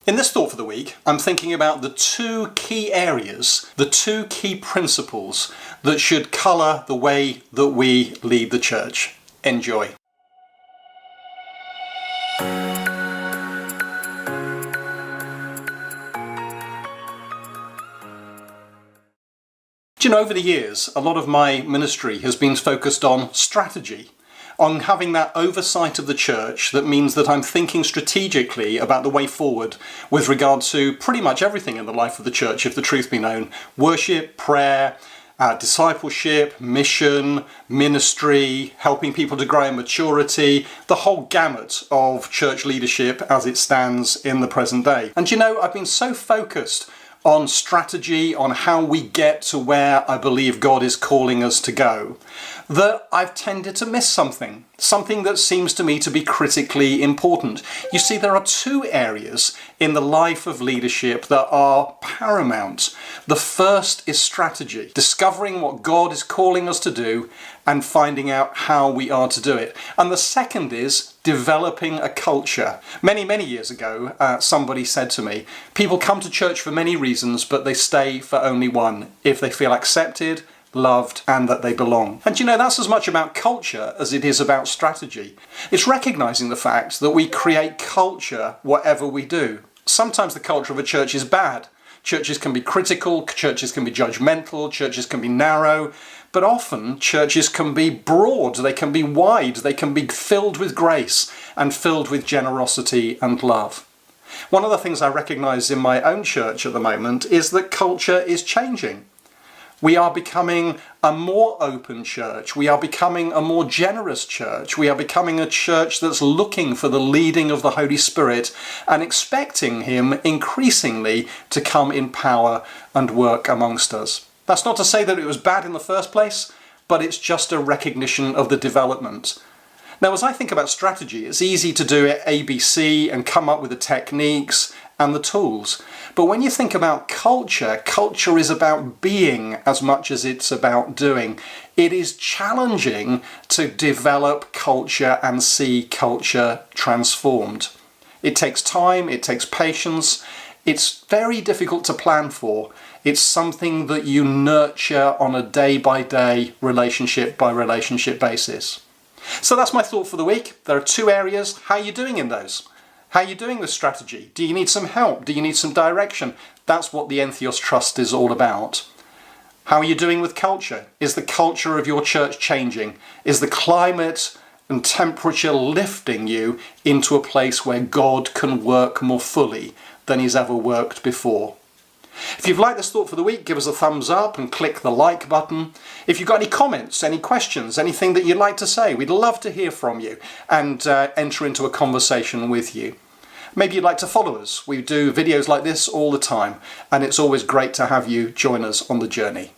In this thought for the week, I'm thinking about the two key areas, the two key principles that should colour the way that we lead the church. Enjoy. Do you know, over the years, a lot of my ministry has been focused on strategy, on having that oversight of the church that means that I'm thinking strategically about the way forward with regard to pretty much everything in the life of the church, if the truth be known. Worship, prayer, discipleship, mission, ministry, helping people to grow in maturity, the whole gamut of church leadership as it stands in the present day. And you know, I've been so focused on strategy, on how we get to where I believe God is calling us to go, that I've tended to miss something that seems to me to be critically important. You see, there are two areas in the life of leadership that are paramount. The first is strategy, discovering what God is calling us to do and finding out how we are to do it. And the second is developing a culture. Many years ago, somebody said to me, people come to church for many reasons, but they stay for only one: if they feel accepted, loved, and that they belong. And you know, that's as much about culture as it is about strategy. It's recognizing the fact that we create culture whatever we do. Sometimes the culture of a church is bad. Churches can be critical, churches can be judgmental, churches can be narrow, but often churches can be broad, they can be wide, they can be filled with grace and filled with generosity and love. One of the things I recognize in my own church at the moment is that culture is changing. We are becoming a more open church. We are becoming a more generous church. We are becoming a church that's looking for the leading of the Holy Spirit and expecting Him increasingly to come in power and work amongst us. That's not to say that it was bad in the first place, but it's just a recognition of the development. Now, as I think about strategy, it's easy to do it ABC and come up with the techniques and the tools. But when you think about culture, culture is about being as much as it's about doing. It is challenging to develop culture and see culture transformed. It takes time, it takes patience. It's very difficult to plan for. It's something that you nurture on a day-by-day, relationship-by-relationship basis. So that's my thought for the week. There are two areas. How are you doing in those? How are you doing with strategy? Do you need some help? Do you need some direction? That's what the Entheos Trust is all about. How are you doing with culture? Is the culture of your church changing? Is the climate and temperature lifting you into a place where God can work more fully than He's ever worked before? If you've liked this thought for the week, give us a thumbs up and click the like button. If you've got any comments, any questions, anything that you'd like to say, we'd love to hear from you and enter into a conversation with you. Maybe you'd like to follow us. We do videos like this all the time, and it's always great to have you join us on the journey.